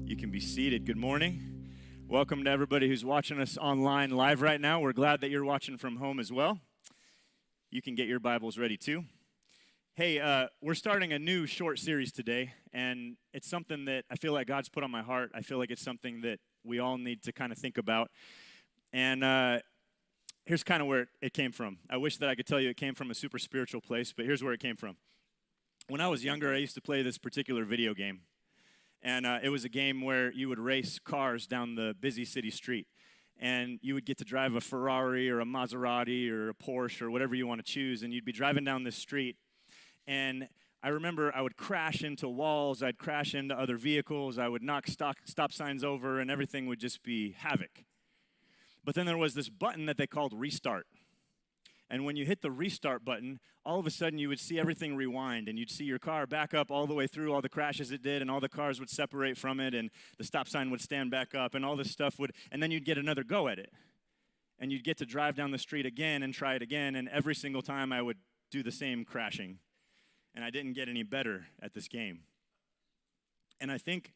You can be seated. Good morning. Welcome to everybody who's watching us online live right now. We're glad that you're watching from home as well. You can get your Bibles ready too. Hey, we're starting a new short series today, and it's something that I feel like God's put on my heart. I feel like it's something that we all need to kind of think about. And here's kind of where it came from. I wish that I could tell you it came from a super spiritual place, but here's where it came from. When I was younger, I used to play this particular video game. And it was a game where you would race cars down the busy city street. And you would get to drive a Ferrari or a Maserati or a Porsche or whatever you want to choose. And you'd be driving down this street. And I remember I would crash into walls. I'd crash into other vehicles. I would knock stop signs over, and everything would just be havoc. But then there was this button that they called restart. And when you hit the restart button, all of a sudden you would see everything rewind, and you'd see your car back up all the way through all the crashes it did, and all the cars would separate from it, and the stop sign would stand back up, and all this stuff would, and then you'd get another go at it. And you'd get to drive down the street again and try it again, and every single time I would do the same crashing. And I didn't get any better at this game. And I think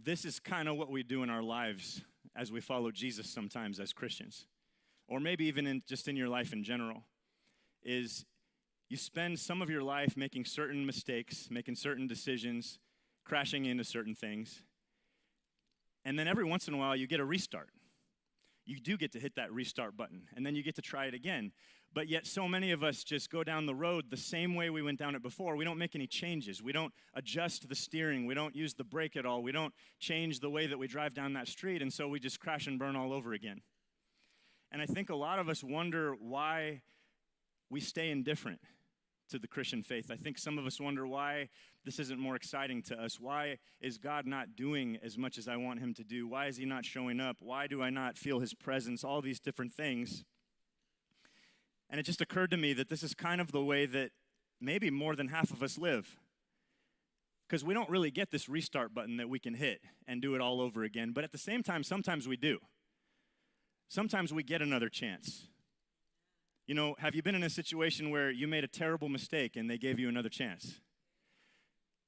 this is kind of what we do in our lives as we follow Jesus sometimes as Christians. Or maybe even just in your life in general, is you spend some of your life making certain mistakes, making certain decisions, crashing into certain things, and then every once in a while you get a restart. You do get to hit that restart button, and then you get to try it again. But yet so many of us just go down the road the same way we went down it before. We don't make any changes. We don't adjust the steering. We don't use the brake at all. We don't change the way that we drive down that street, and so we just crash and burn all over again. And I think a lot of us wonder why we stay indifferent to the Christian faith. I think some of us wonder why this isn't more exciting to us. Why is God not doing as much as I want him to do? Why is he not showing up? Why do I not feel his presence? All these different things. And it just occurred to me that this is kind of the way that maybe more than half of us live. Because we don't really get this restart button that we can hit and do it all over again. But at the same time, sometimes we do. Sometimes we get another chance. You know, have you been in a situation where you made a terrible mistake and they gave you another chance?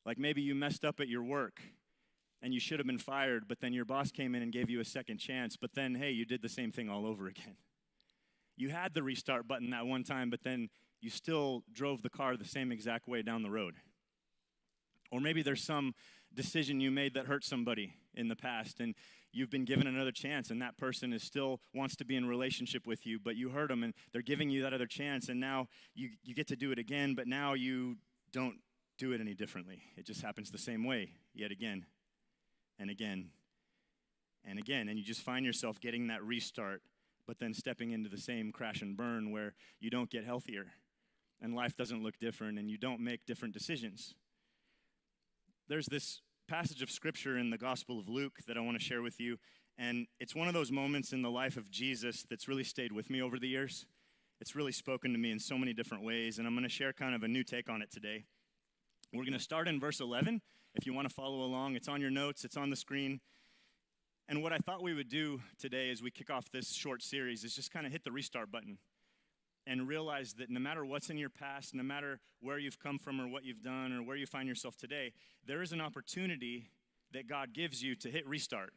Like maybe you messed up at your work and you should have been fired, but then your boss came in and gave you a second chance, but then, hey, you did the same thing all over again. You had the restart button that one time, but then you still drove the car the same exact way down the road. Or maybe there's some decision you made that hurt somebody in the past, and you've been given another chance, and that person still wants to be in relationship with you, but you hurt them, and they're giving you that other chance, and now you get to do it again, but now you don't do it any differently. It just happens the same way, yet again, and again, and again, and you just find yourself getting that restart, but then stepping into the same crash and burn where you don't get healthier, and life doesn't look different, and you don't make different decisions. There's this passage of scripture in the Gospel of Luke that I want to share with you, and it's one of those moments in the life of Jesus that's really stayed with me over the years. It's really spoken to me in so many different ways, and I'm going to share kind of a new take on it today. We're going to start in verse 11. If you want to follow along, it's on your notes, it's on the screen. And what I thought we would do today as we kick off this short series is just kind of hit the restart button and realize that no matter what's in your past, no matter where you've come from or what you've done or where you find yourself today, there is an opportunity that God gives you to hit restart.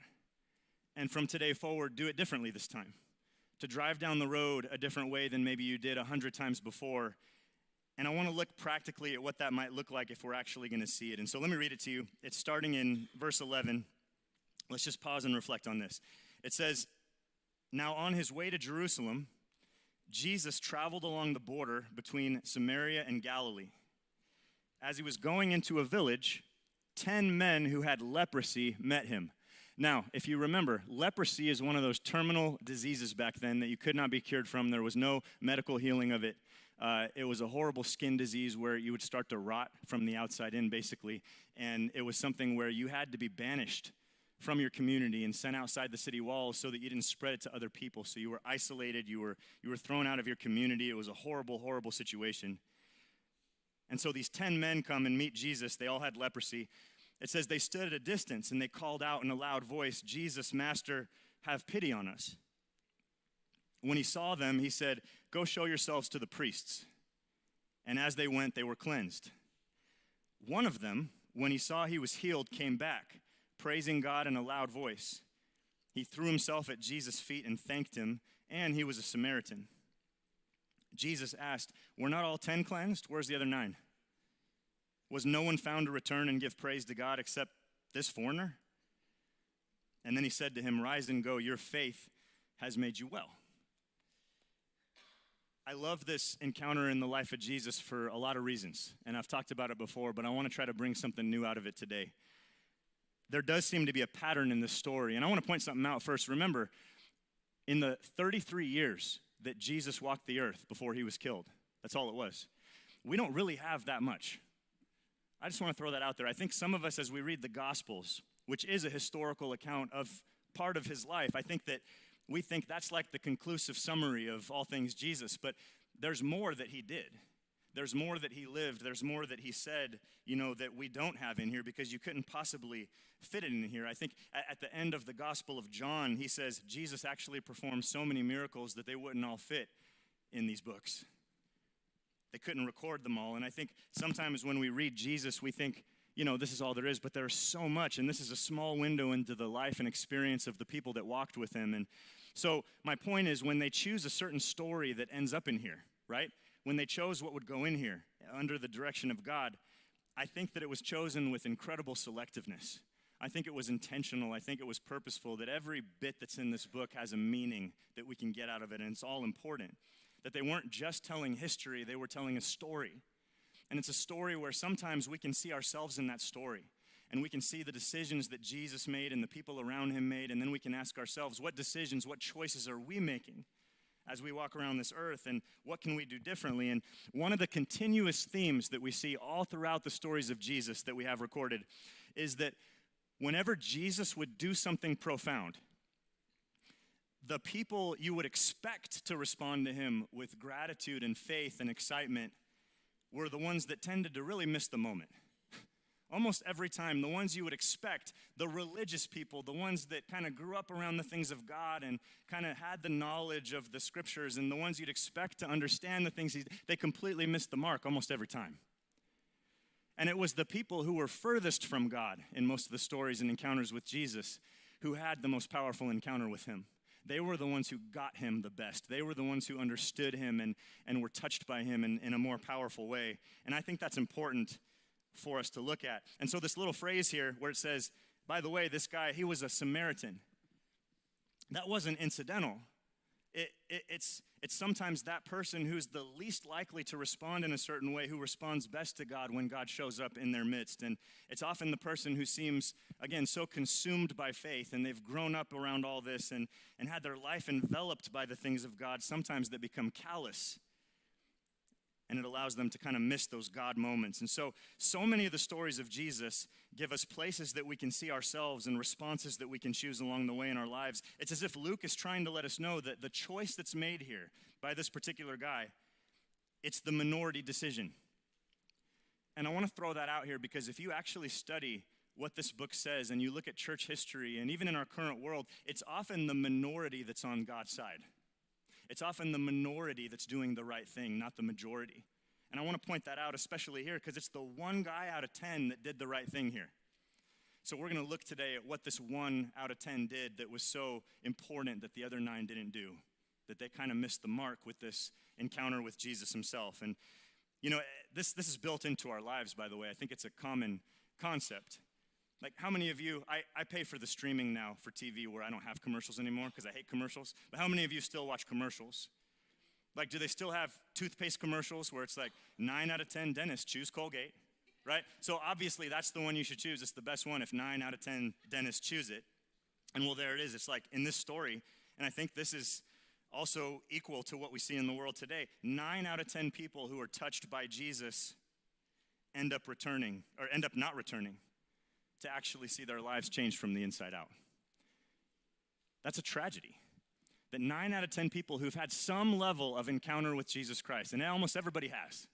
And from today forward, do it differently this time. To drive down the road a different way than maybe you did 100 times before. And I want to look practically at what that might look like if we're actually going to see it. And so let me read it to you. It's starting in verse 11. Let's just pause and reflect on this. It says, "Now on his way to Jerusalem, Jesus traveled along the border between Samaria and Galilee. As he was going into a village, 10 men who had leprosy met him." Now, if you remember, leprosy is one of those terminal diseases back then that you could not be cured from. There was no medical healing of it. It was a horrible skin disease where you would start to rot from the outside in, basically. And it was something where you had to be banished from your community and sent outside the city walls so that you didn't spread it to other people. So you were isolated, you were thrown out of your community. It was a horrible, horrible situation. And so these 10 men come and meet Jesus. They all had leprosy. It says they stood at a distance and they called out in a loud voice, "Jesus, Master, have pity on us." When he saw them, he said, "Go show yourselves to the priests." And as they went, they were cleansed. One of them, when he saw he was healed, came back, praising God in a loud voice. He threw himself at Jesus' feet and thanked him, and he was a Samaritan. Jesus asked, "Were not all 10 cleansed? Where's the other 9? Was no one found to return and give praise to God except this foreigner?" And then he said to him, "Rise and go, your faith has made you well." I love this encounter in the life of Jesus for a lot of reasons, and I've talked about it before, but I want to try to bring something new out of it today. There does seem to be a pattern in this story, and I want to point something out first. Remember, in the 33 years that Jesus walked the earth before he was killed, that's all it was. We don't really have that much. I just want to throw that out there. I think some of us, as we read the Gospels, which is a historical account of part of his life, I think that we think that's like the conclusive summary of all things Jesus, but there's more that he did. There's more that he lived. There's more that he said, that we don't have in here because you couldn't possibly fit it in here. I think at the end of the Gospel of John, he says Jesus actually performed so many miracles that they wouldn't all fit in these books. They couldn't record them all. And I think sometimes when we read Jesus, we think, this is all there is, but there's so much, and this is a small window into the life and experience of the people that walked with him. And so my point is, when they choose a certain story that ends up in here, right? When they chose what would go in here under the direction of God, I think that it was chosen with incredible selectiveness. I think it was intentional. I think it was purposeful, that every bit that's in this book has a meaning that we can get out of it, and it's all important. That they weren't just telling history, they were telling a story. And it's a story where sometimes we can see ourselves in that story. And we can see the decisions that Jesus made and the people around him made. And then we can ask ourselves, what decisions, what choices are we making as we walk around this earth? And what can we do differently? And one of the continuous themes that we see all throughout the stories of Jesus that we have recorded is that whenever Jesus would do something profound, the people you would expect to respond to him with gratitude and faith and excitement were the ones that tended to really miss the moment. Almost every time, the ones you would expect, the religious people, the ones that kind of grew up around the things of God and kind of had the knowledge of the scriptures, and the ones you'd expect to understand the things, they completely missed the mark almost every time. And it was the people who were furthest from God in most of the stories and encounters with Jesus who had the most powerful encounter with him. They were the ones who got him the best. They were the ones who understood him and were touched by him in a more powerful way. And I think that's important for us to look at. And so this little phrase here where it says, by the way, this guy, he was a Samaritan. That wasn't incidental. It's sometimes that person who's the least likely to respond in a certain way, who responds best to God when God shows up in their midst. And it's often the person who seems, again, so consumed by faith, and they've grown up around all this and had their life enveloped by the things of God. Sometimes they become callous, and it allows them to kind of miss those God moments. And so many of the stories of Jesus give us places that we can see ourselves and responses that we can choose along the way in our lives. It's as if Luke is trying to let us know that the choice that's made here by this particular guy, it's the minority decision. And I want to throw that out here because if you actually study what this book says and you look at church history and even in our current world, it's often the minority that's on God's side. It's often the minority that's doing the right thing, not the majority. And I want to point that out, especially here, because it's the one guy out of 10 that did the right thing here. So we're going to look today at what this 1 out of 10 did that was so important that the other 9 didn't do, that they kind of missed the mark with this encounter with Jesus himself. And, this is built into our lives, by the way. I think it's a common concept. Like, how many of you, I pay for the streaming now for TV where I don't have commercials anymore because I hate commercials. But how many of you still watch commercials? Like, do they still have toothpaste commercials where it's like 9 out of 10 dentists choose Colgate, right? So obviously that's the one you should choose. It's the best one if 9 out of 10 dentists choose it. And well, there it is. It's like in this story, and I think this is also equal to what we see in the world today. 9 out of 10 people who are touched by Jesus end up not returning to actually see their lives change from the inside out. That's a tragedy. That 9 out of 10 people who've had some level of encounter with Jesus Christ, and almost everybody has,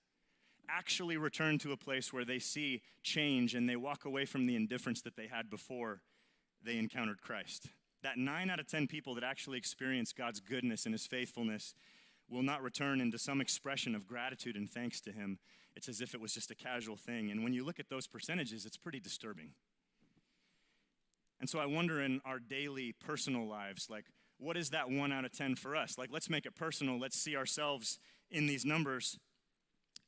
actually return to a place where they see change and they walk away from the indifference that they had before they encountered Christ. That 9 out of 10 people that actually experience God's goodness and his faithfulness will not return into some expression of gratitude and thanks to him. It's as if it was just a casual thing. And when you look at those percentages, it's pretty disturbing. And so I wonder in our daily personal lives, like, what is that 1 out of 10 for us? Like, let's make it personal. Let's see ourselves in these numbers.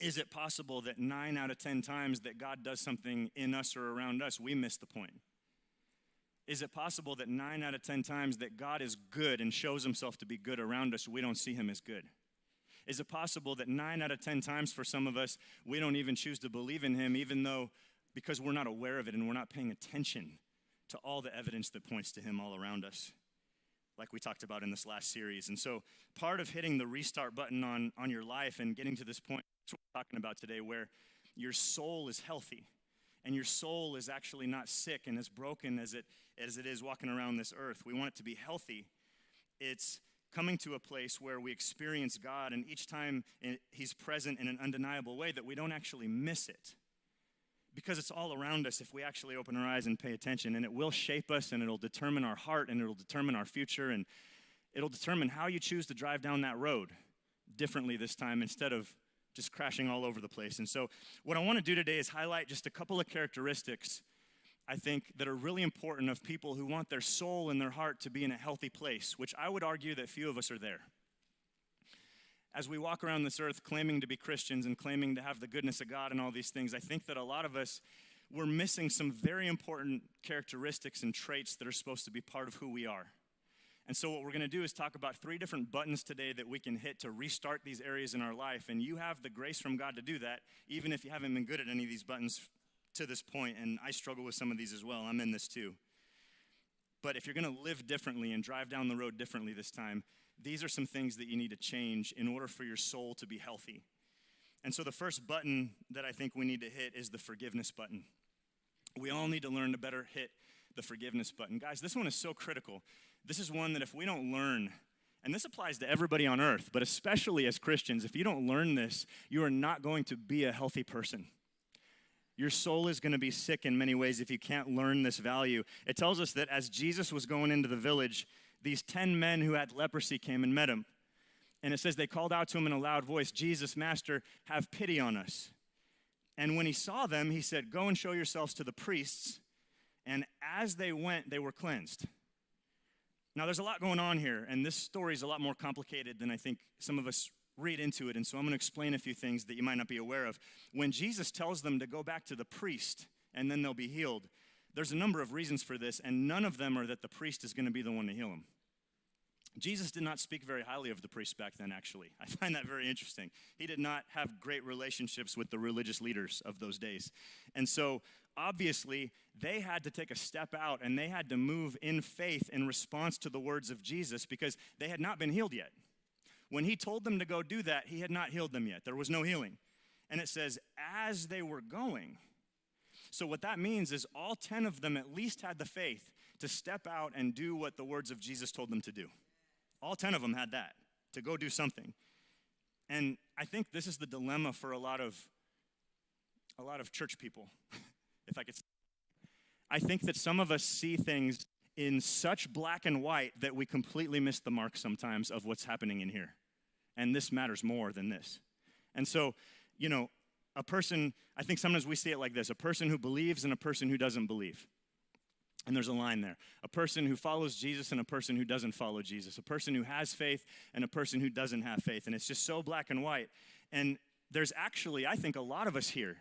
Is it possible that 9 out of 10 times that God does something in us or around us, we miss the point? Is it possible that 9 out of 10 times that God is good and shows himself to be good around us, we don't see him as good? Is it possible that 9 out of 10 times for some of us, we don't even choose to believe in him, even though, because we're not aware of it and we're not paying attention to all the evidence that points to him all around us, like we talked about in this last series? And so part of hitting the restart button on your life and getting to this point, that's what we're talking about today, where your soul is healthy and your soul is actually not sick and as broken as it is walking around this earth. We want it to be healthy. It's coming to a place where we experience God, and each time he's present in an undeniable way, that we don't actually miss it. Because it's all around us if we actually open our eyes and pay attention, and it will shape us, and it'll determine our heart, and it'll determine our future, and it'll determine how you choose to drive down that road differently this time instead of just crashing all over the place. And so what I want to do today is highlight just a couple of characteristics, I think, that are really important of people who want their soul and their heart to be in a healthy place, which I would argue that few of us are there. As we walk around this earth claiming to be Christians and claiming to have the goodness of God and all these things, I think that a lot of us, we're missing some very important characteristics and traits that are supposed to be part of who we are. And so what we're going to do is talk about 3 different buttons today that we can hit to restart these areas in our life. And you have the grace from God to do that, even if you haven't been good at any of these buttons to this point. And I struggle with some of these as well. I'm in this too. But if you're going to live differently and drive down the road differently this time, these are some things that you need to change in order for your soul to be healthy. And so the first button that I think we need to hit is the forgiveness button. We all need to learn to better hit the forgiveness button. Guys, this one is so critical. This is one that if we don't learn, and this applies to everybody on earth, but especially as Christians, if you don't learn this, you are not going to be a healthy person. Your soul is going to be sick in many ways if you can't learn this value. It tells us that as Jesus was going into the village, these 10 men who had leprosy came and met him. And it says they called out to him in a loud voice, "Jesus, Master, have pity on us." And when he saw them, he said, "Go and show yourselves to the priests." And as they went, they were cleansed. Now, there's a lot going on here, and this story is a lot more complicated than I think some of us read into it. And so I'm going to explain a few things that you might not be aware of. When Jesus tells them to go back to the priest and then they'll be healed, there's a number of reasons for this, and none of them are that the priest is going to be the one to heal him. Jesus did not speak very highly of the priests back then, actually. I find that very interesting. He did not have great relationships with the religious leaders of those days. And so, obviously, they had to take a step out, and they had to move in faith in response to the words of Jesus because they had not been healed yet. When he told them to go do that, he had not healed them yet. There was no healing. And it says, as they were going. So what that means is all 10 of them at least had the faith to step out and do what the words of Jesus told them to do. All 10 of them had that, to go do something. And I think this is the dilemma for a lot of church people, if I could say. I think that some of us see things in such black and white that we completely miss the mark sometimes of what's happening in here. And this matters more than this. And so, a person, I think sometimes we see it like this, a person who believes and a person who doesn't believe. And there's a line there. A person who follows Jesus and a person who doesn't follow Jesus. A person who has faith and a person who doesn't have faith. And it's just so black and white. And there's actually, I think, a lot of us here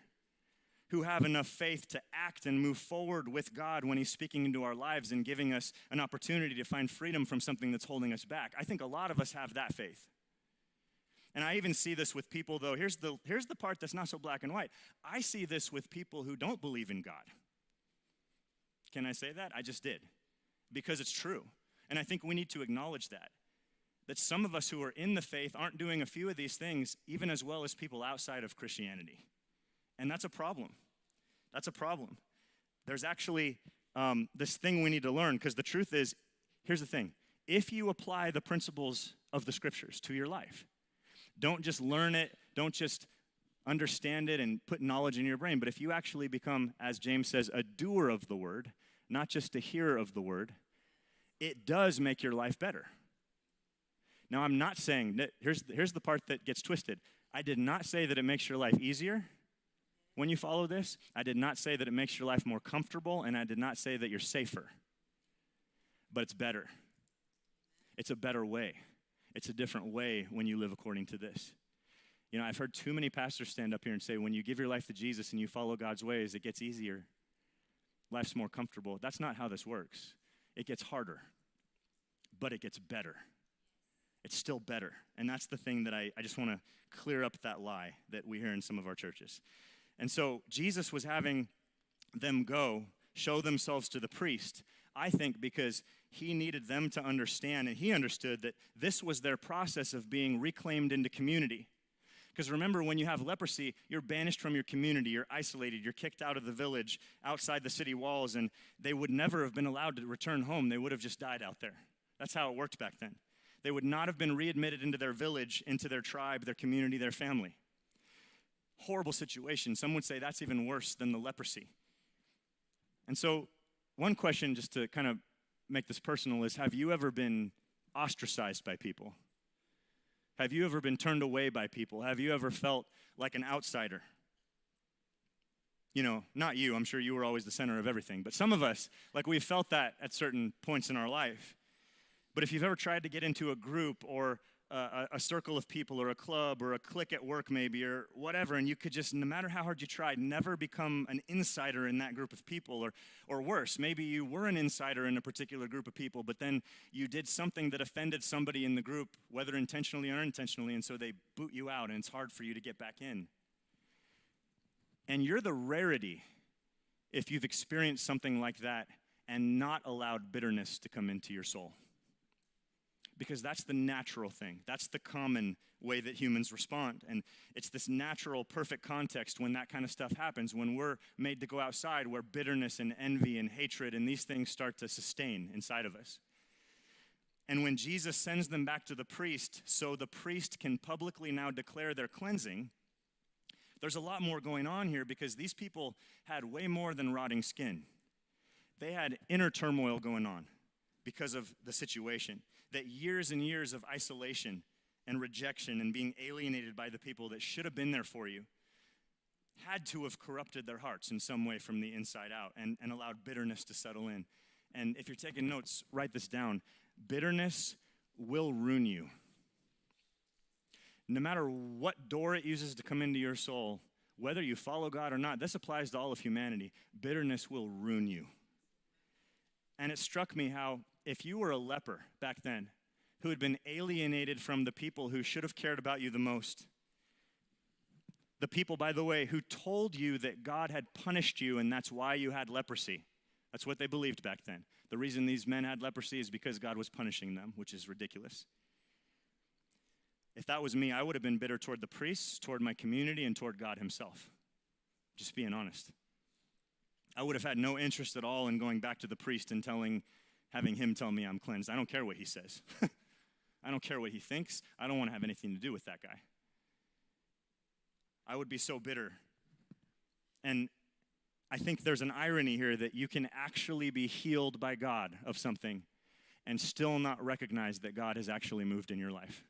who have enough faith to act and move forward with God when he's speaking into our lives and giving us an opportunity to find freedom from something that's holding us back. I think a lot of us have that faith. And I even see this with people, though. Here's the part that's not so black and white. I see this with people who don't believe in God. Can I say that? I just did. Because it's true. And I think we need to acknowledge that some of us who are in the faith aren't doing a few of these things even as well as people outside of Christianity. And that's a problem. That's a problem. There's actually this thing we need to learn, because the truth is, here's the thing. If you apply the principles of the scriptures to your life, don't just learn it, don't just understand it and put knowledge in your brain, but if you actually become, as James says, a doer of the word, not just a hearer of the word, it does make your life better. Now, I'm not saying that, here's the part that gets twisted. I did not say that it makes your life easier when you follow this. I did not say that it makes your life more comfortable, and I did not say that you're safer. but it's better. It's a better way. It's a different way when you live according to this. You know, I've heard too many pastors stand up here and say, when you give your life to Jesus and you follow God's ways, it gets easier. Life's more comfortable. That's not how this works. It gets harder, but it gets better. It's still better. And that's the thing that I just want to clear up that lie that we hear in some of our churches. And so Jesus was having them go show themselves to the priest, I think because he needed them to understand, and he understood that this was their process of being reclaimed into community. Because remember, when you have leprosy, you're banished from your community, you're isolated, you're kicked out of the village, outside the city walls, and they would never have been allowed to return home. They would have just died out there. That's how it worked back then. They would not have been readmitted into their village, into their tribe, their community, their family. Horrible situation. Some would say that's even worse than the leprosy. And so one question, just to kind of make this personal, is have you ever been ostracized by people? Have you ever been turned away by people? Have you ever felt like an outsider? You know, not you. I'm sure you were always the center of everything. But some of us, like we've felt that at certain points in our life. But if you've ever tried to get into a group or a circle of people or a club or a clique at work maybe or whatever, and you could just, no matter how hard you tried, never become an insider in that group of people, or worse, maybe you were an insider in a particular group of people, but then you did something that offended somebody in the group, whether intentionally or unintentionally, and so they boot you out, and it's hard for you to get back in. And you're the rarity if you've experienced something like that and not allowed bitterness to come into your soul. Because that's the natural thing. That's the common way that humans respond. And it's this natural, perfect context when that kind of stuff happens, when we're made to go outside, where bitterness and envy and hatred and these things start to sustain inside of us. And when Jesus sends them back to the priest, so the priest can publicly now declare their cleansing, there's a lot more going on here because these people had way more than rotting skin. They had inner turmoil going on because of the situation. That years and years of isolation and rejection and being alienated by the people that should have been there for you had to have corrupted their hearts in some way from the inside out and allowed bitterness to settle in. And if you're taking notes, write this down. Bitterness will ruin you. No matter what door it uses to come into your soul, whether you follow God or not, this applies to all of humanity. Bitterness will ruin you. And it struck me how if you were a leper back then who had been alienated from the people who should have cared about you the most, the people, by the way, who told you that God had punished you and that's why you had leprosy. That's what they believed back then. The reason these men had leprosy is because God was punishing them, which is ridiculous. If that was me, I would have been bitter toward the priests, toward my community, and toward God himself. Just being honest. I would have had no interest at all in going back to the priest and having him tell me I'm cleansed. I don't care what he says. I don't care what he thinks. I don't want to have anything to do with that guy. I would be so bitter. And I think there's an irony here that you can actually be healed by God of something and still not recognize that God has actually moved in your life.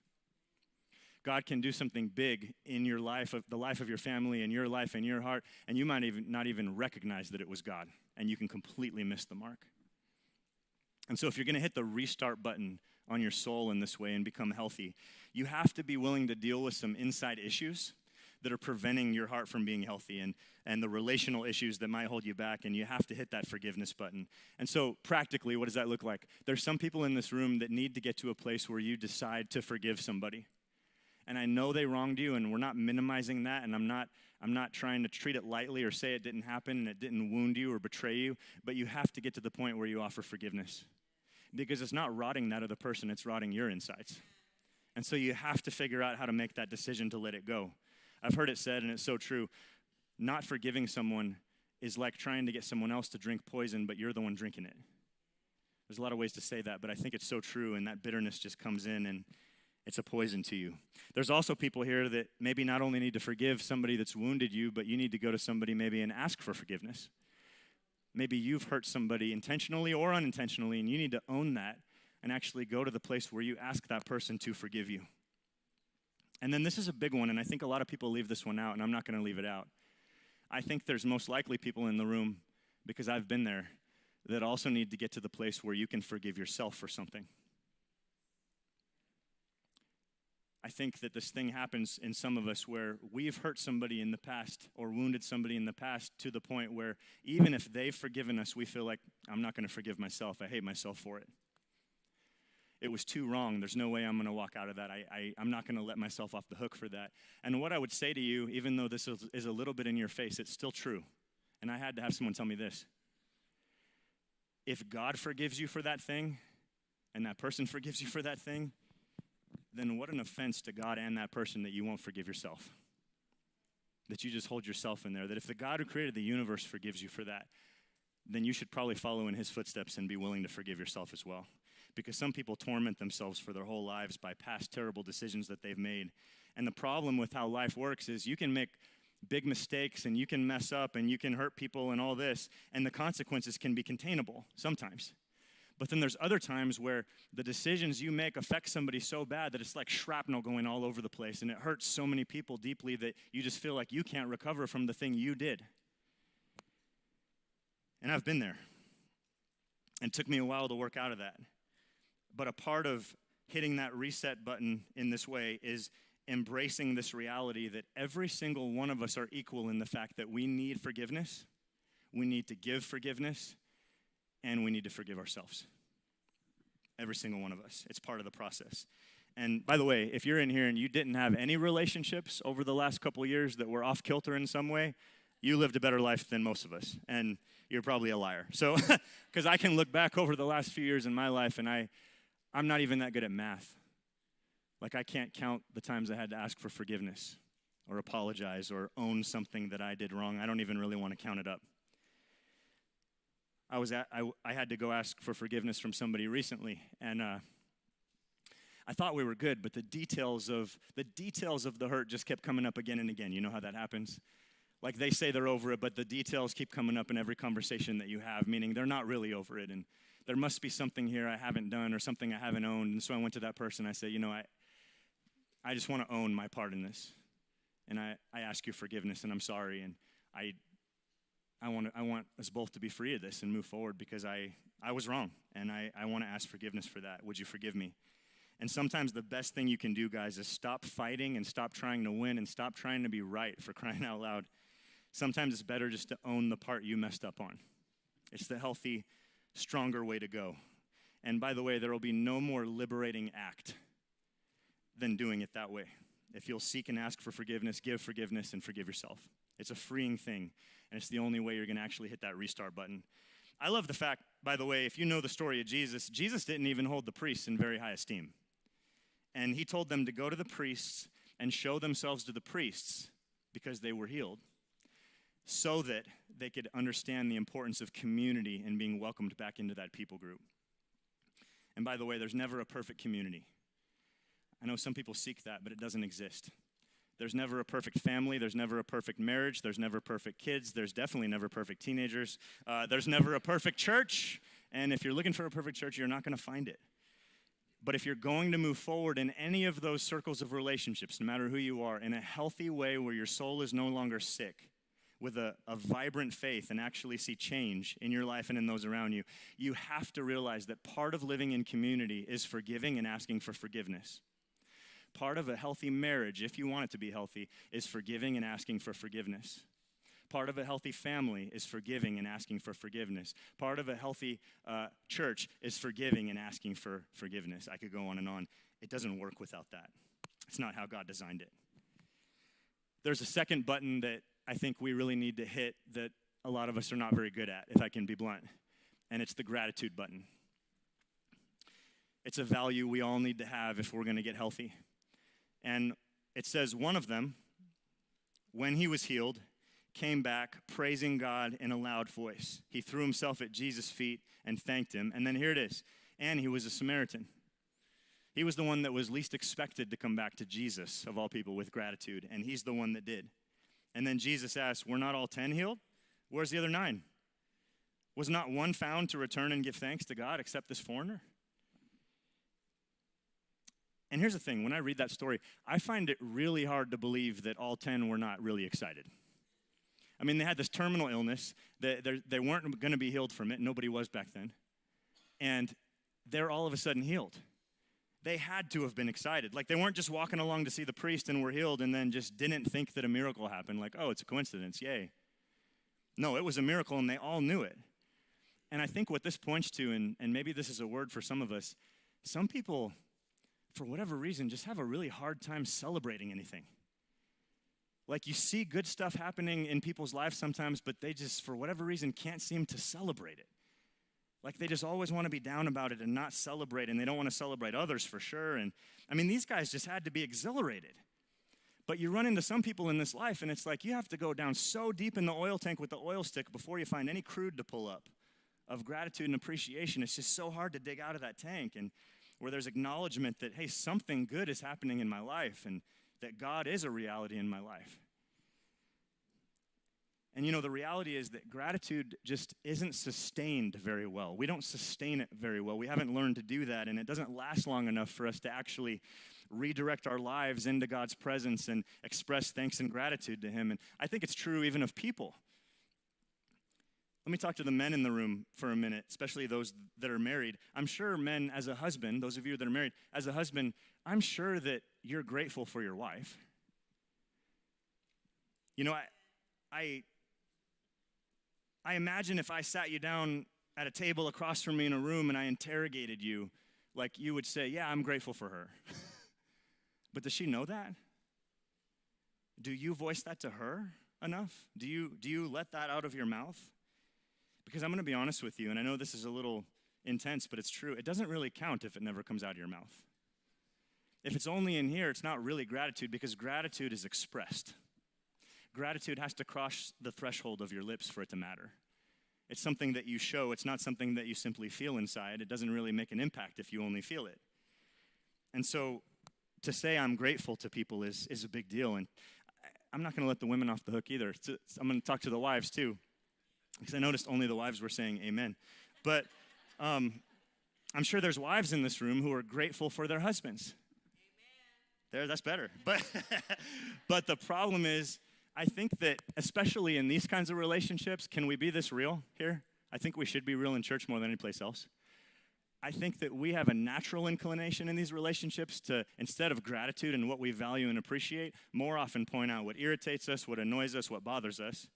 God can do something big in your life, of the life of your family, and your life and your heart, and you might not even recognize that it was God, and you can completely miss the mark. And so if you're going to hit the restart button on your soul in this way and become healthy, you have to be willing to deal with some inside issues that are preventing your heart from being healthy and the relational issues that might hold you back, and you have to hit that forgiveness button. And so practically, what does that look like? There's some people in this room that need to get to a place where you decide to forgive somebody. And I know they wronged you, and we're not minimizing that, and I'm not trying to treat it lightly or say it didn't happen and it didn't wound you or betray you, but you have to get to the point where you offer forgiveness. Because it's not rotting that other person, it's rotting your insides. And so you have to figure out how to make that decision to let it go. I've heard it said, and it's so true, not forgiving someone is like trying to get someone else to drink poison, but you're the one drinking it. There's a lot of ways to say that, but I think it's so true, and that bitterness just comes in, and it's a poison to you. There's also people here that maybe not only need to forgive somebody that's wounded you, but you need to go to somebody maybe and ask for forgiveness. Maybe you've hurt somebody intentionally or unintentionally, and you need to own that and actually go to the place where you ask that person to forgive you. And then this is a big one, and I think a lot of people leave this one out, and I'm not going to leave it out. I think there's most likely people in the room, because I've been there, that also need to get to the place where you can forgive yourself for something. I think that this thing happens in some of us where we've hurt somebody in the past or wounded somebody in the past to the point where even if they've forgiven us, we feel like, I'm not going to forgive myself. I hate myself for it. It was too wrong. There's no way I'm going to walk out of that. I'm not going to let myself off the hook for that. And what I would say to you, even though this is a little bit in your face, it's still true. And I had to have someone tell me this. If God forgives you for that thing, and that person forgives you for that thing, then what an offense to God and that person that you won't forgive yourself. That you just hold yourself in there. That if the God who created the universe forgives you for that, then you should probably follow in his footsteps and be willing to forgive yourself as well. Because some people torment themselves for their whole lives by past terrible decisions that they've made. And the problem with how life works is you can make big mistakes and you can mess up and you can hurt people and all this, and the consequences can be containable sometimes. But then there's other times where the decisions you make affect somebody so bad that it's like shrapnel going all over the place, and it hurts so many people deeply that you just feel like you can't recover from the thing you did. And I've been there. And it took me a while to work out of that. But a part of hitting that reset button in this way is embracing this reality that every single one of us are equal in the fact that we need forgiveness, we need to give forgiveness, and we need to forgive ourselves. Every single one of us. It's part of the process. And by the way, if you're in here and you didn't have any relationships over the last couple of years that were off kilter in some way, you lived a better life than most of us. And you're probably a liar. So, because I can look back over the last few years in my life and I'm not even that good at math. Like I can't count the times I had to ask for forgiveness or apologize or own something that I did wrong. I don't even really want to count it up. I had to go ask for forgiveness from somebody recently, and I thought we were good, but the details of the hurt just kept coming up again and again. You know how that happens? Like they say they're over it, but the details keep coming up in every conversation that you have, meaning they're not really over it, and there must be something here I haven't done or something I haven't owned. And so I went to that person. I said, I just want to own my part in this, and I ask you forgiveness, and I'm sorry, and I want us both to be free of this and move forward because I was wrong, and I want to ask forgiveness for that. Would you forgive me? And sometimes the best thing you can do, guys, is stop fighting and stop trying to win and stop trying to be right, for crying out loud. Sometimes it's better just to own the part you messed up on. It's the healthy, stronger way to go. And by the way, there will be no more liberating act than doing it that way. If you'll seek and ask for forgiveness, give forgiveness, and forgive yourself. It's a freeing thing, and it's the only way you're going to actually hit that restart button. I love the fact, by the way, if you know the story of Jesus, Jesus didn't even hold the priests in very high esteem. And he told them to go to the priests and show themselves to the priests because they were healed, so that they could understand the importance of community and being welcomed back into that people group. And by the way, there's never a perfect community. I know some people seek that, but it doesn't exist. There's never a perfect family. There's never a perfect marriage. There's never perfect kids. There's definitely never perfect teenagers. There's never a perfect church. And if you're looking for a perfect church, you're not going to find it. But if you're going to move forward in any of those circles of relationships, no matter who you are, in a healthy way where your soul is no longer sick, with a vibrant faith and actually see change in your life and in those around you, you have to realize that part of living in community is forgiving and asking for forgiveness. Part of a healthy marriage, if you want it to be healthy, is forgiving and asking for forgiveness. Part of a healthy family is forgiving and asking for forgiveness. Part of a healthy church is forgiving and asking for forgiveness. I could go on and on. It doesn't work without that. It's not how God designed it. There's a second button that I think we really need to hit that a lot of us are not very good at, if I can be blunt, and it's the gratitude button. It's a value we all need to have if we're going to get healthy. And it says one of them, when he was healed, came back praising God in a loud voice. He threw himself at Jesus' feet and thanked him. And then here it is. And he was a Samaritan. He was the one that was least expected to come back to Jesus, of all people, with gratitude. And he's the one that did. And then Jesus asked, were not all 10 healed? Where's the other 9? Was not one found to return and give thanks to God except this foreigner? And here's the thing, when I read that story, I find it really hard to believe that all 10 were not really excited. I mean, they had this terminal illness. They weren't going to be healed from it. Nobody was back then. And they're all of a sudden healed. They had to have been excited. Like, they weren't just walking along to see the priest and were healed and then just didn't think that a miracle happened. Like, oh, it's a coincidence, yay. No, it was a miracle, and they all knew it. And I think what this points to, and maybe this is a word for some of us, some people, for whatever reason, just have a really hard time celebrating anything. Like, you see good stuff happening in people's lives sometimes, but they just, for whatever reason, can't seem to celebrate it. Like, they just always want to be down about it and not celebrate, and they don't want to celebrate others for sure. And I mean, these guys just had to be exhilarated. But you run into some people in this life, and it's like you have to go down so deep in the oil tank with the oil stick before you find any crude to pull up of gratitude and appreciation. It's just so hard to dig out of that tank, and where there's acknowledgement that, hey, something good is happening in my life, and that God is a reality in my life. And you know, the reality is that gratitude just isn't sustained very well. We don't sustain it very well. We haven't learned to do that, and it doesn't last long enough for us to actually redirect our lives into God's presence and express thanks and gratitude to Him. And I think it's true even of people. Let me talk to the men in the room for a minute, especially those that are married. I'm sure men, as a husband, those of you that are married, as a husband, I'm sure that you're grateful for your wife. You know, I imagine if I sat you down at a table across from me in a room and I interrogated you, like you would say, yeah, I'm grateful for her. But does she know that? Do you voice that to her enough? Do you let that out of your mouth? Because I'm going to be honest with you, and I know this is a little intense, but it's true. It doesn't really count if it never comes out of your mouth. If it's only in here, it's not really gratitude, because gratitude is expressed. Gratitude has to cross the threshold of your lips for it to matter. It's something that you show. It's not something that you simply feel inside. It doesn't really make an impact if you only feel it. And so to say I'm grateful to people is a big deal. And I'm not going to let the women off the hook either. I'm going to talk to the wives too, because I noticed only the wives were saying amen. But I'm sure there's wives in this room who are grateful for their husbands. Amen. That's better. But the problem is, I think that especially in these kinds of relationships, can we be this real here? I think we should be real in church more than any place else. I think that we have a natural inclination in these relationships to, instead of gratitude and what we value and appreciate, more often point out what irritates us, what annoys us, what bothers us.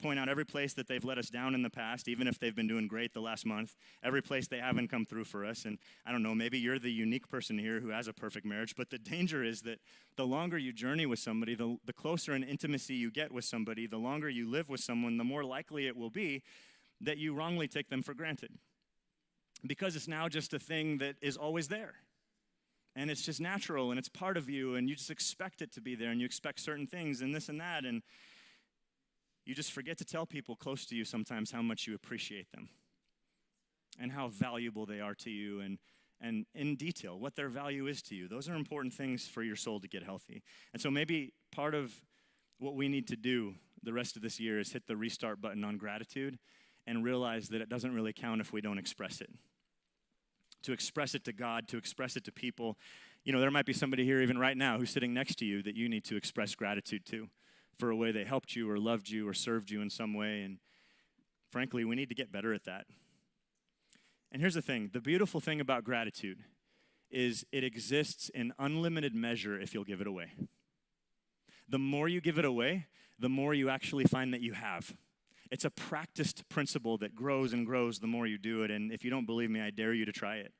Point out every place that they've let us down in the past, even if they've been doing great the last month, every place they haven't come through for us. And I don't know, maybe you're the unique person here who has a perfect marriage, but the danger is that the longer you journey with somebody, the closer in intimacy you get with somebody, the longer you live with someone, the more likely it will be that you wrongly take them for granted. Because it's now just a thing that is always there. And it's just natural, and it's part of you, and you just expect it to be there, and you expect certain things, and this and that, and you just forget to tell people close to you sometimes how much you appreciate them and how valuable they are to you, and in detail, what their value is to you. Those are important things for your soul to get healthy. And so maybe part of what we need to do the rest of this year is hit the restart button on gratitude and realize that it doesn't really count if we don't express it. To express it to God, to express it to people. You know, there might be somebody here even right now who's sitting next to you that you need to express gratitude to, for a way they helped you or loved you or served you in some way. And frankly, we need to get better at that. And here's the thing. The beautiful thing about gratitude is it exists in unlimited measure if you'll give it away. The more you give it away, the more you actually find that you have. It's a practiced principle that grows and grows the more you do it. And if you don't believe me, I dare you to try it.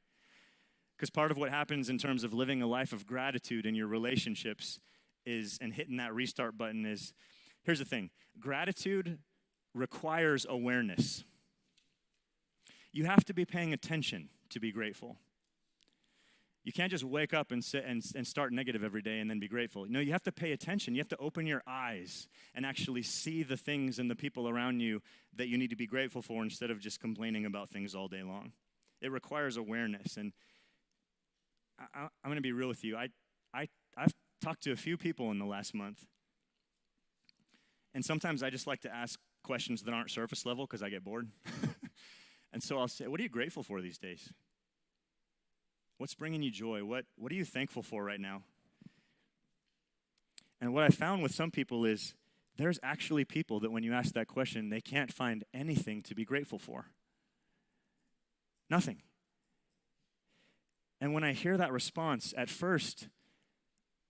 Because part of what happens in terms of living a life of gratitude in your relationships is, and hitting that restart button is, here's the thing. Gratitude requires awareness. You have to be paying attention to be grateful. You can't just wake up and sit and start negative every day and then be grateful. No, you have to pay attention. You have to open your eyes and actually see the things and the people around you that you need to be grateful for instead of just complaining about things all day long. It requires awareness. And I'm going to be real with you. I've talked to a few people in the last month. And sometimes I just like to ask questions that aren't surface level because I get bored. And so I'll say, what are you grateful for these days? What's bringing you joy? What are you thankful for right now? And what I found with some people is There's actually people that when you ask that question, they can't find anything to be grateful for. Nothing. And when I hear that response, at first,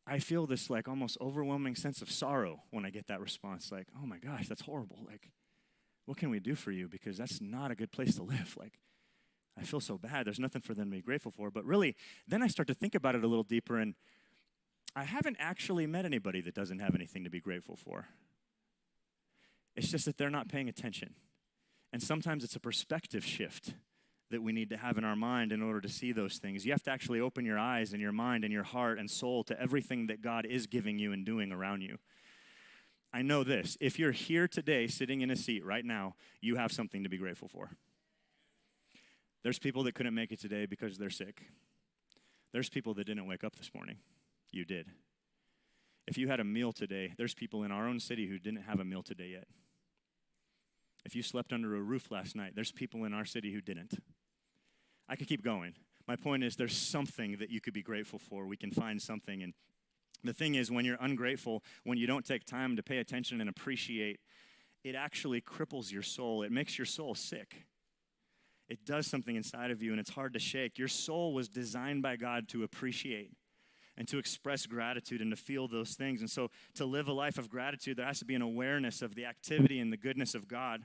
I feel this like almost overwhelming sense of sorrow when I get that response. Like, oh my gosh, that's horrible. Like, what can we do for you? Because that's not a good place to live. Like, I feel so bad. There's nothing for them to be grateful for. But really, then I start to think about it a little deeper, and I haven't actually met anybody that doesn't have anything to be grateful for. It's just that they're not paying attention. And sometimes it's a perspective shift that we need to have in our mind in order to see those things. You have to actually open your eyes and your mind and your heart and soul to everything that God is giving you and doing around you. I know this. If you're here today sitting in a seat right now, you have something to be grateful for. There's people that couldn't make it today because they're sick. There's people that didn't wake up this morning. You did. If you had a meal today, there's people in our own city who didn't have a meal today yet. If you slept under a roof last night, there's people in our city who didn't. I could keep going. My point is there's something that you could be grateful for. We can find something. And the thing is, when you're ungrateful, when you don't take time to pay attention and appreciate, it actually cripples your soul. It makes your soul sick. It does something inside of you, and it's hard to shake. Your soul was designed by God to appreciate and to express gratitude and to feel those things. And so to live a life of gratitude, there has to be an awareness of the activity and the goodness of God.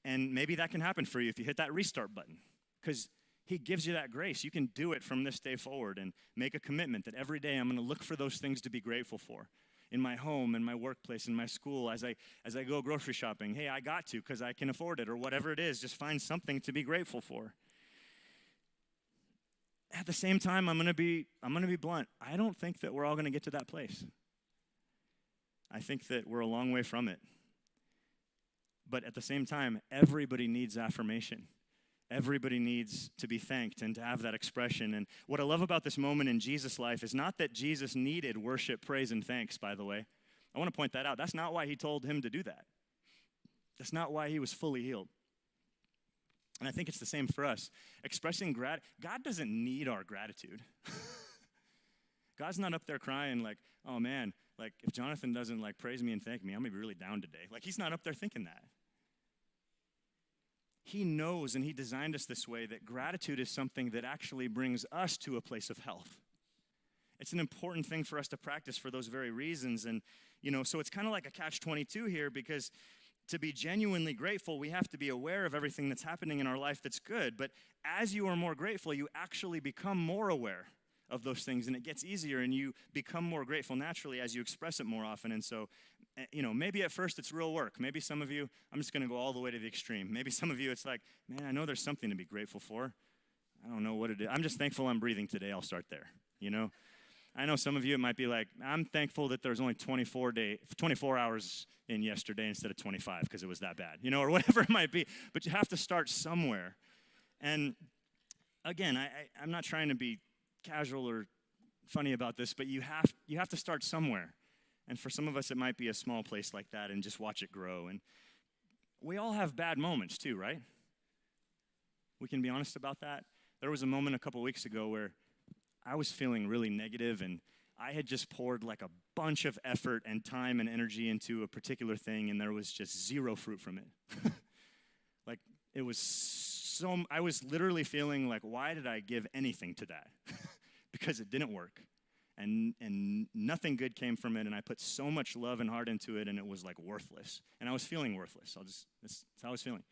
And maybe that can happen for you if you hit that restart button, because he gives you that grace. You can do it from this day forward and make a commitment that every day I'm going to look for those things to be grateful for. In my home, in my workplace, in my school, as I go grocery shopping. Hey, I got to because I can afford it, or whatever it is. Just find something to be grateful for. At the same time, I'm going to be blunt. I don't think that we're all going to get to that place. I think that we're a long way from it. But at the same time, everybody needs affirmation. Everybody needs to be thanked and to have that expression. And what I love about this moment in Jesus' life is not that Jesus needed worship, praise, and thanks, by the way. I want to point that out. That's not why he told him to do that. That's not why he was fully healed. And I think it's the same for us. Expressing gratitude. God doesn't need our gratitude. God's not up there crying like, oh man, like if Jonathan doesn't like praise me and thank me, I'm going to be really down today. Like he's not up there thinking that. He knows, and he designed us this way, that gratitude is something that actually brings us to a place of health. It's an important thing for us to practice for those very reasons. And, so it's kind of like a catch-22 here, because to be genuinely grateful, we have to be aware of everything that's happening in our life that's good. But as you are more grateful, you actually become more aware of those things, and it gets easier, and you become more grateful naturally as you express it more often. And so, maybe at first it's real work. Maybe some of you, I'm just going to go all the way to the extreme. Maybe some of you, it's like, man, I know there's something to be grateful for. I don't know what it is. I'm just thankful I'm breathing today. I'll start there, I know some of you, it might be like, I'm thankful that there's only 24 hours in yesterday instead of 25 because it was that bad, or whatever it might be. But you have to start somewhere. And again, I'm not trying to be casual or funny about this, but you have to start somewhere. And for some of us, it might be a small place like that and just watch it grow. And we all have bad moments too, right? We can be honest about that. There was a moment a couple weeks ago where I was feeling really negative, and I had just poured like a bunch of effort and time and energy into a particular thing, and there was just zero fruit from it. Like it was I was literally feeling like, why did I give anything to that? Because it didn't work. And nothing good came from it, and I put so much love and heart into it, and it was like worthless. And I was feeling worthless. That's how I was feeling.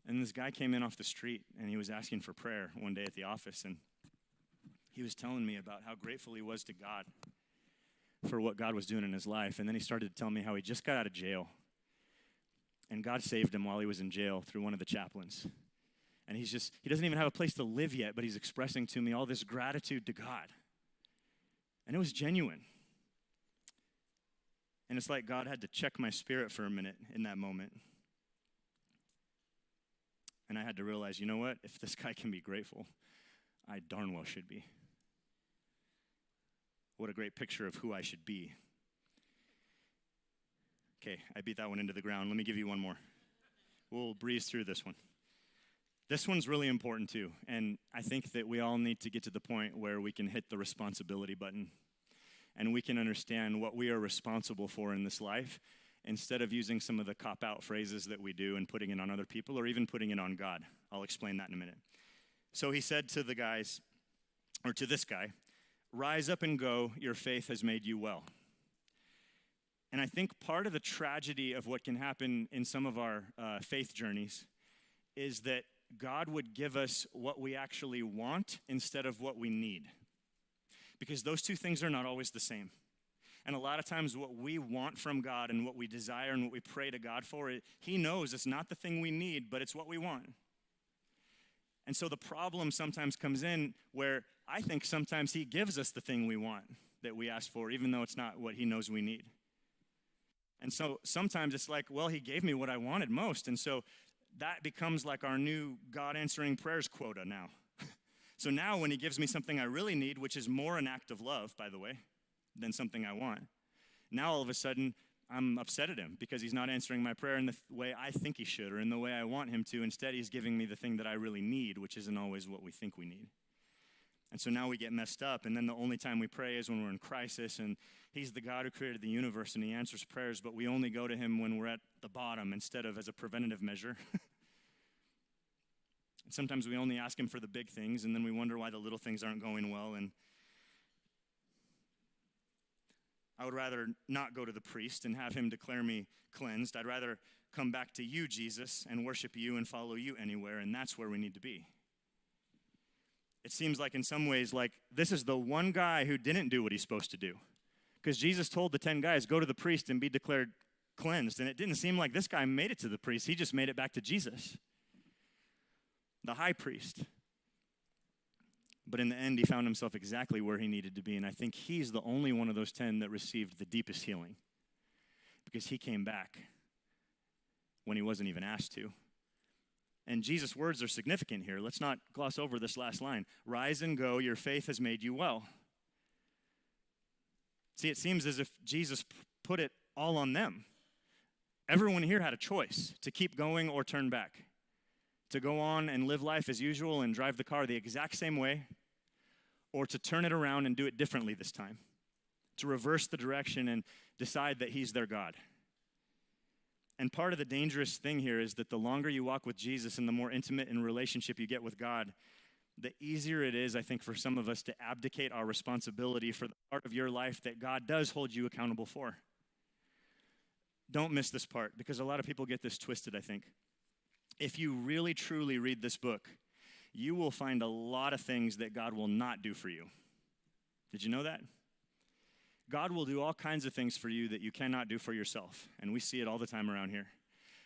And this guy came in off the street, and he was asking for prayer one day at the office, and he was telling me about how grateful he was to God for what God was doing in his life. And then he started to tell me how he just got out of jail, and God saved him while he was in jail through one of the chaplains. And he doesn't even have a place to live yet, but he's expressing to me all this gratitude to God. And it was genuine. And it's like God had to check my spirit for a minute in that moment. And I had to realize, you know what? If this guy can be grateful, I darn well should be. What a great picture of who I should be. Okay, I beat that one into the ground. Let me give you one more. We'll breeze through this one. This one's really important too, and I think that we all need to get to the point where we can hit the responsibility button. and we can understand what we are responsible for in this life instead of using some of the cop-out phrases that we do and putting it on other people or even putting it on God. I'll explain that in a minute. So he said to the guys, or to this guy, "Rise up and go, your faith has made you well." And I think part of the tragedy of what can happen in some of our faith journeys is that God would give us what we actually want instead of what we need. Because those two things are not always the same. And a lot of times what we want from God and what we desire and what we pray to God for, he knows it's not the thing we need, but it's what we want. And so the problem sometimes comes in where I think sometimes he gives us the thing we want that we ask for, even though it's not what he knows we need. And so sometimes it's like, well, he gave me what I wanted most. And so that becomes like our new God answering prayers quota now. So now when he gives me something I really need, which is more an act of love, by the way, than something I want, now all of a sudden I'm upset at him because he's not answering my prayer in the way I think he should or in the way I want him to. Instead, he's giving me the thing that I really need, which isn't always what we think we need. And so now we get messed up, and then the only time we pray is when we're in crisis, and he's the God who created the universe, and he answers prayers, but we only go to him when we're at the bottom instead of as a preventative measure. And sometimes we only ask him for the big things, and then we wonder why the little things aren't going well. And I would rather not go to the priest and have him declare me cleansed. I'd rather come back to you, Jesus, and worship you and follow you anywhere, and that's where we need to be. It seems like in some ways, like this is the one guy who didn't do what he's supposed to do. Because Jesus told the 10 guys, go to the priest and be declared cleansed. And it didn't seem like this guy made it to the priest. He just made it back to Jesus, the high priest. But in the end, he found himself exactly where he needed to be. And I think he's the only one of those 10 that received the deepest healing. Because he came back when he wasn't even asked to. And Jesus' words are significant here. Let's not gloss over this last line. Rise and go, your faith has made you well. See, it seems as if Jesus put it all on them. Everyone here had a choice to keep going or turn back, to go on and live life as usual and drive the car the exact same way, or to turn it around and do it differently this time, to reverse the direction and decide that he's their God. And part of the dangerous thing here is that the longer you walk with Jesus and the more intimate in relationship you get with God, the easier it is, I think, for some of us to abdicate our responsibility for the part of your life that God does hold you accountable for. Don't miss this part, because a lot of people get this twisted, I think. If you really, truly read this book, you will find a lot of things that God will not do for you. Did you know that? God will do all kinds of things for you that you cannot do for yourself, and we see it all the time around here.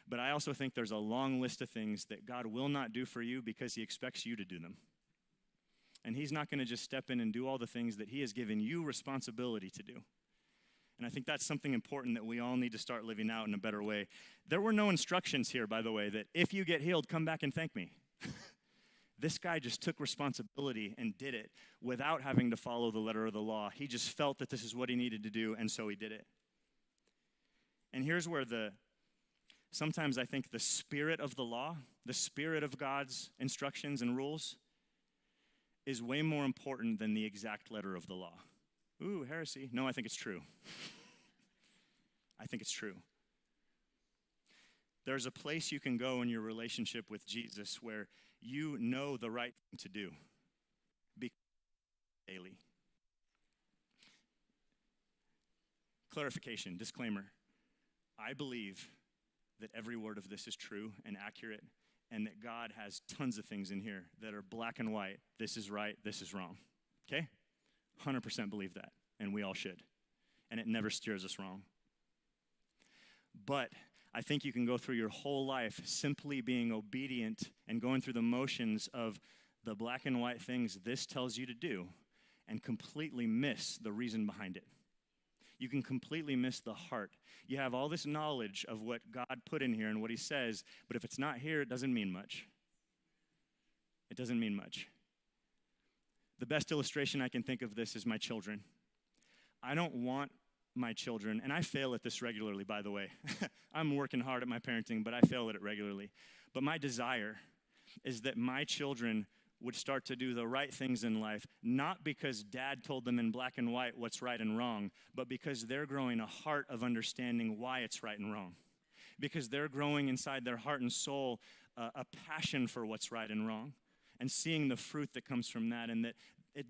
But I also think there's a long list of things that God will not do for you because he expects you to do them. And he's not going to just step in and do all the things that he has given you responsibility to do. And I think that's something important that we all need to start living out in a better way. There were no instructions here, by the way, that if you get healed, come back and thank me. This guy just took responsibility and did it without having to follow the letter of the law. He just felt that this is what he needed to do, and so he did it. And here's where sometimes I think the spirit of the law, the spirit of God's instructions and rules, is way more important than the exact letter of the law. Ooh, heresy. No, I think it's true. I think it's true. There's a place you can go in your relationship with Jesus where you know the right thing to do daily. Clarification, disclaimer. I believe that every word of this is true and accurate, and that God has tons of things in here that are black and white. This is right, this is wrong. Okay? 100% believe that, and we all should. And it never steers us wrong. But I think you can go through your whole life simply being obedient and going through the motions of the black and white things this tells you to do and completely miss the reason behind it. You can completely miss the heart. You have all this knowledge of what God put in here and what he says, but if it's not here, it doesn't mean much. It doesn't mean much. The best illustration I can think of this is my children. I don't want my children, and I fail at this regularly, by the way. I'm working hard at my parenting, but I fail at it regularly. But my desire is that my children would start to do the right things in life, not because dad told them in black and white what's right and wrong, but because they're growing a heart of understanding why it's right and wrong. Because they're growing inside their heart and soul a passion for what's right and wrong, and seeing the fruit that comes from that, and that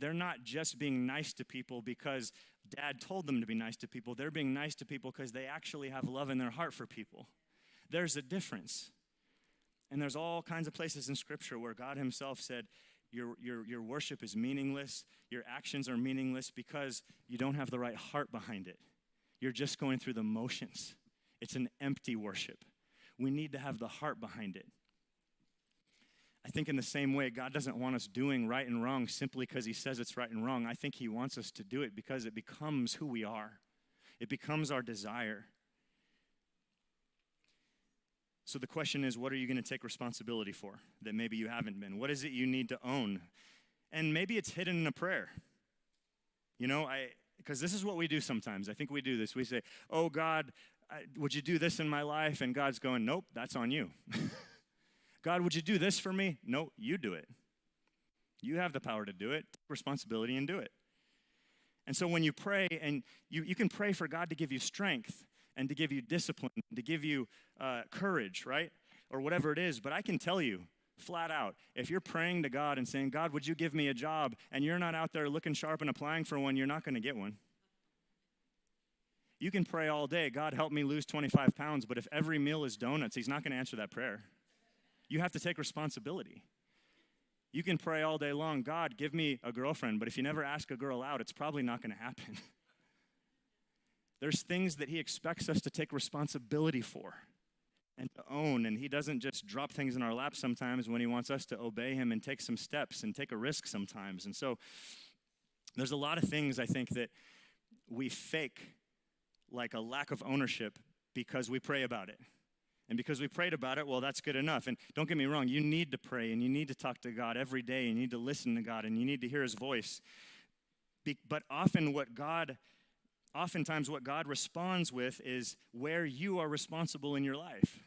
they're not just being nice to people because dad told them to be nice to people. They're being nice to people because they actually have love in their heart for people. There's a difference. And there's all kinds of places in Scripture where God himself said, your worship is meaningless, your actions are meaningless because you don't have the right heart behind it. You're just going through the motions. It's an empty worship. We need to have the heart behind it. I think in the same way, God doesn't want us doing right and wrong simply because he says it's right and wrong. I think he wants us to do it because it becomes who we are. It becomes our desire. So the question is, what are you going to take responsibility for that maybe you haven't been? What is it you need to own? And maybe it's hidden in a prayer. You know, because this is what we do sometimes. I think we do this. We say, oh, God, would you do this in my life? And God's going, nope, that's on you. God, would you do this for me? No, you do it. You have the power to do it, take responsibility and do it. And so when you pray, and you can pray for God to give you strength and to give you discipline, to give you courage, right? Or whatever it is. But I can tell you, flat out, if you're praying to God and saying, God, would you give me a job? And you're not out there looking sharp and applying for one, you're not going to get one. You can pray all day, God, help me lose 25 pounds. But if every meal is donuts, he's not going to answer that prayer. You have to take responsibility. You can pray all day long, God, give me a girlfriend, but if you never ask a girl out, it's probably not going to happen. There's things that he expects us to take responsibility for and to own, and he doesn't just drop things in our lap sometimes when he wants us to obey him and take some steps and take a risk sometimes. And so there's a lot of things, I think, that we fake like a lack of ownership because we pray about it. And because we prayed about it, well, that's good enough. And don't get me wrong, you need to pray, and you need to talk to God every day, and you need to listen to God, and you need to hear his voice. But oftentimes what God responds with is where you are responsible in your life.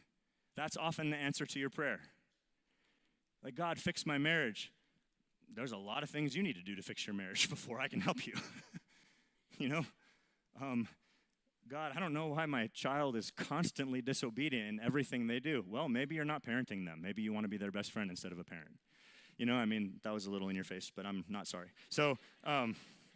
That's often the answer to your prayer. Like, God, fix my marriage. There's a lot of things you need to do to fix your marriage before I can help you. You know? God, I don't know why my child is constantly disobedient in everything they do. Well, maybe you're not parenting them. Maybe you want to be their best friend instead of a parent. You know, I mean, that was a little in your face, but I'm not sorry. So I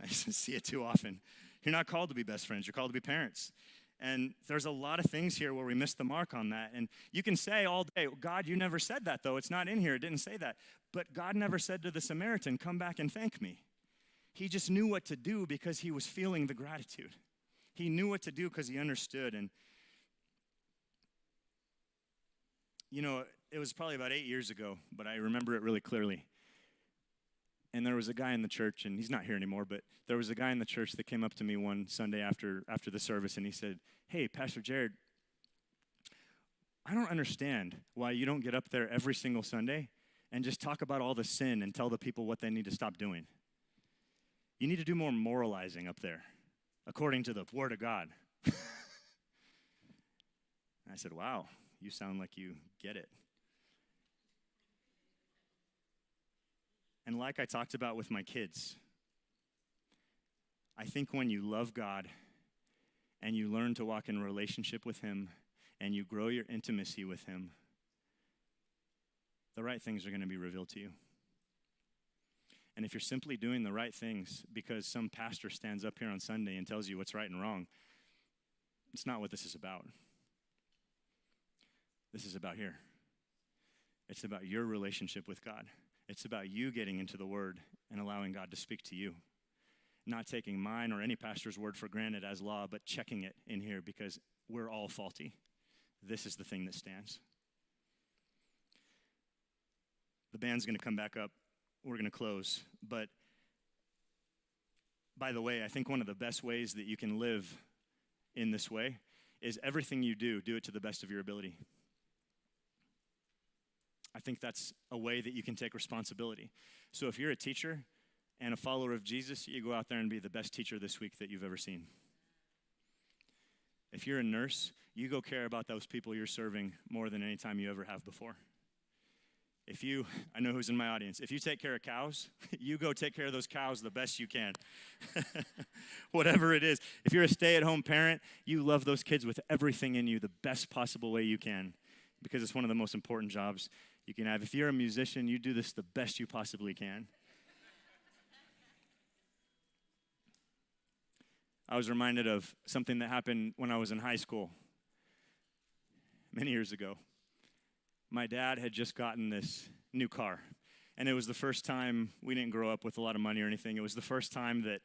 just see it too often. You're not called to be best friends. You're called to be parents. And there's a lot of things here where we miss the mark on that. And you can say all day, God, you never said that, though. It's not in here. It didn't say that. But God never said to the Samaritan, come back and thank me. He just knew what to do because he was feeling the gratitude. He knew what to do because he understood. And, you know, it was probably about 8 years ago, but I remember it really clearly. And there was a guy in the church, and he's not here anymore, but there was a guy in the church that came up to me one Sunday after the service, and he said, hey, Pastor Jarrod, I don't understand why you don't get up there every single Sunday and just talk about all the sin and tell the people what they need to stop doing. You need to do more moralizing up there, according to the Word of God. I said, wow, you sound like you get it. And like I talked about with my kids, I think when you love God and you learn to walk in a relationship with him and you grow your intimacy with him, the right things are going to be revealed to you. And if you're simply doing the right things because some pastor stands up here on Sunday and tells you what's right and wrong, it's not what this is about. This is about here. It's about your relationship with God. It's about you getting into the Word and allowing God to speak to you. Not taking mine or any pastor's word for granted as law, but checking it in here because we're all faulty. This is the thing that stands. The band's going to come back up. We're going to close. But by the way, I think one of the best ways that you can live in this way is everything you do it to the best of your ability. I think that's a way that you can take responsibility. So if you're a teacher and a follower of Jesus, you go out there and be the best teacher this week that you've ever seen. If you're a nurse, you go care about those people you're serving more than any time you ever have before. I know who's in my audience, if you take care of cows, you go take care of those cows the best you can. Whatever it is. If you're a stay-at-home parent, you love those kids with everything in you the best possible way you can, because it's one of the most important jobs you can have. If you're a musician, you do this the best you possibly can. I was reminded of something that happened when I was in high school many years ago. My dad had just gotten this new car, and it was the first time. We didn't grow up with a lot of money or anything. It was the first time that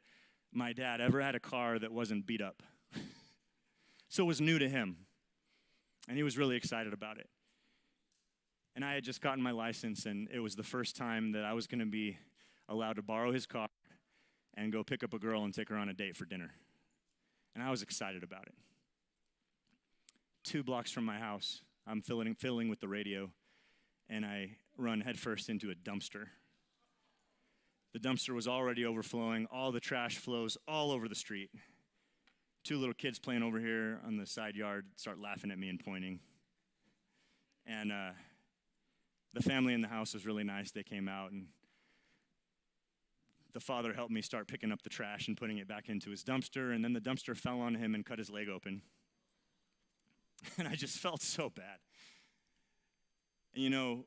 my dad ever had a car that wasn't beat up. So it was new to him, and he was really excited about it. And I had just gotten my license, and it was the first time that I was going to be allowed to borrow his car and go pick up a girl and take her on a date for dinner. And I was excited about it. 2 blocks from my house, I'm fiddling with the radio, and I run headfirst into a dumpster. The dumpster was already overflowing. All the trash flows all over the street. 2 little kids playing over here on the side yard start laughing at me and pointing. And the family in the house was really nice. They came out, and the father helped me start picking up the trash and putting it back into his dumpster, and then the dumpster fell on him and cut his leg open. And I just felt so bad. And you know,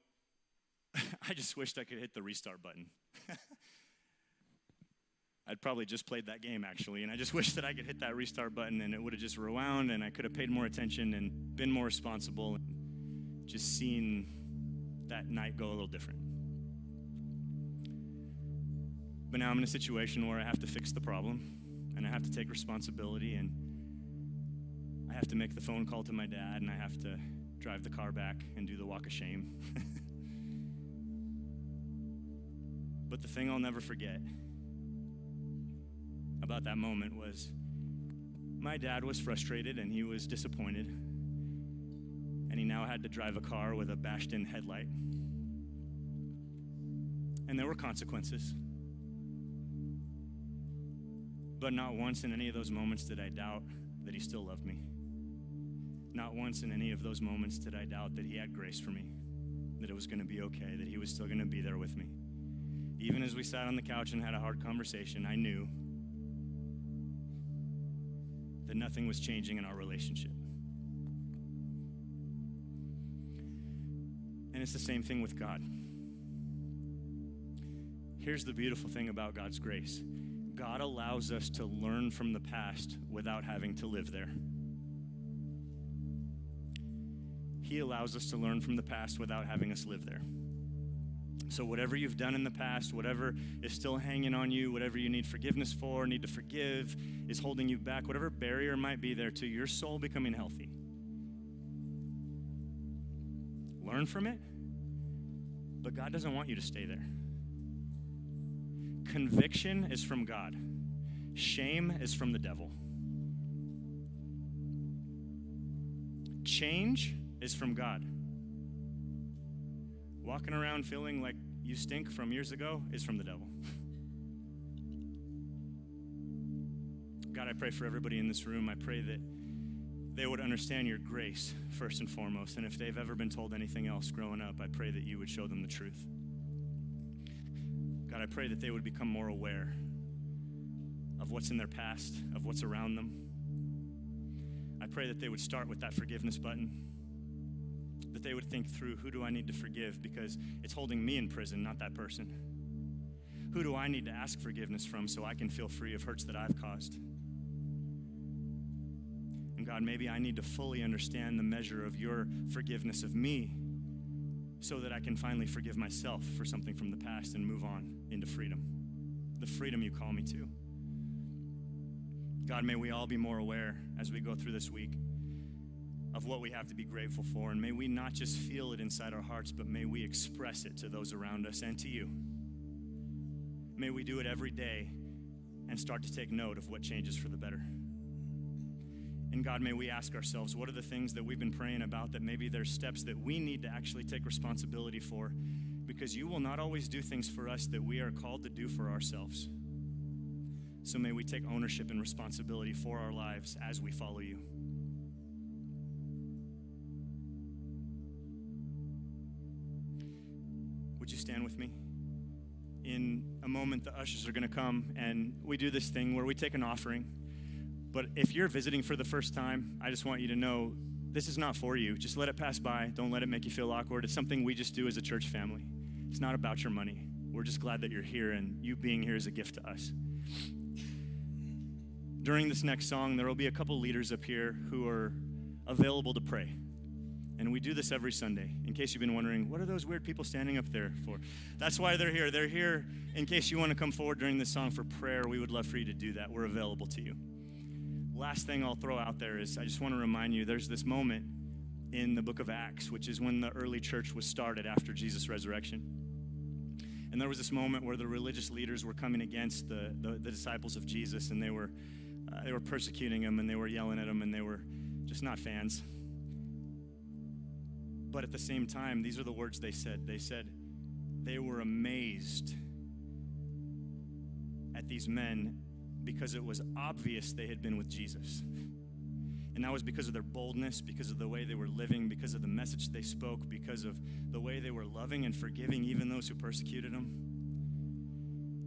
I just wished I could hit the restart button. I'd probably just played that game, actually, and I just wish that I could hit that restart button and it would have just rewound and I could have paid more attention and been more responsible and just seen that night go a little different. But now I'm in a situation where I have to fix the problem and I have to take responsibility, and I have to make the phone call to my dad, and I have to drive the car back and do the walk of shame. But the thing I'll never forget about that moment was my dad was frustrated and he was disappointed, and he now had to drive a car with a bashed-in headlight. And there were consequences. But not once in any of those moments did I doubt that he still loved me. Not once in any of those moments did I doubt that he had grace for me, that it was going to be okay, that he was still going to be there with me. Even as we sat on the couch and had a hard conversation, I knew that nothing was changing in our relationship. And it's the same thing with God. Here's the beautiful thing about God's grace. God allows us to learn from the past without having to live there. He allows us to learn from the past without having us live there. So whatever you've done in the past, whatever is still hanging on you, whatever you need forgiveness for, need to forgive, is holding you back, whatever barrier might be there to your soul becoming healthy. Learn from it, but God doesn't want you to stay there. Conviction is from God. Shame is from the devil. Change is from God. Walking around feeling like you stink from years ago is from the devil. God, I pray for everybody in this room. I pray that they would understand your grace first and foremost. And if they've ever been told anything else growing up, I pray that you would show them the truth. God, I pray that they would become more aware of what's in their past, of what's around them. I pray that they would start with that forgiveness button, that they would think through, who do I need to forgive, because it's holding me in prison, not that person. Who do I need to ask forgiveness from so I can feel free of hurts that I've caused? And God, maybe I need to fully understand the measure of your forgiveness of me so that I can finally forgive myself for something from the past and move on into freedom, the freedom you call me to. God, may we all be more aware as we go through this week of what we have to be grateful for, and may we not just feel it inside our hearts, but may we express it to those around us and to you. May we do it every day and start to take note of what changes for the better. And God, may we ask ourselves, what are the things that we've been praying about that maybe there's steps that we need to actually take responsibility for, because you will not always do things for us that we are called to do for ourselves. So may we take ownership and responsibility for our lives as we follow you. stand with me? In a moment, the ushers are going to come, and we do this thing where we take an offering. But if you're visiting for the first time, I just want you to know this is not for you. Just let it pass by. Don't let it make you feel awkward. It's something we just do as a church family. It's not about your money. We're just glad that you're here, and you being here is a gift to us. During this next song, there will be a couple leaders up here who are available to pray. And we do this every Sunday. In case you've been wondering, what are those weird people standing up there for? That's why they're here. They're here in case you want to come forward during this song for prayer. We would love for you to do that. We're available to you. Last thing I'll throw out there is I just want to remind you there's this moment in the book of Acts, which is when the early church was started after Jesus' resurrection. And there was this moment where the religious leaders were coming against the disciples of Jesus, and they were persecuting them, and they were yelling at them, and they were just not fans. But at the same time, these are the words they said. They said they were amazed at these men because it was obvious they had been with Jesus. And that was because of their boldness, because of the way they were living, because of the message they spoke, because of the way they were loving and forgiving even those who persecuted them.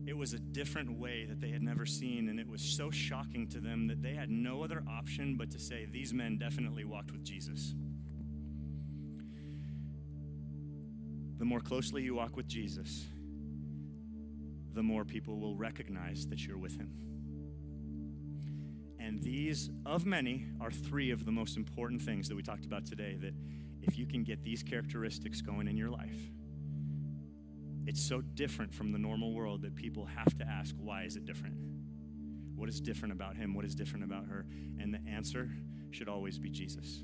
It was a different way that they had never seen, and it was so shocking to them that they had no other option but to say, these men definitely walked with Jesus. The more closely you walk with Jesus, the more people will recognize that you're with him. And these, of many, are three of the most important things that we talked about today, that if you can get these characteristics going in your life, it's so different from the normal world that people have to ask, why is it different? What is different about him? What is different about her? And the answer should always be Jesus.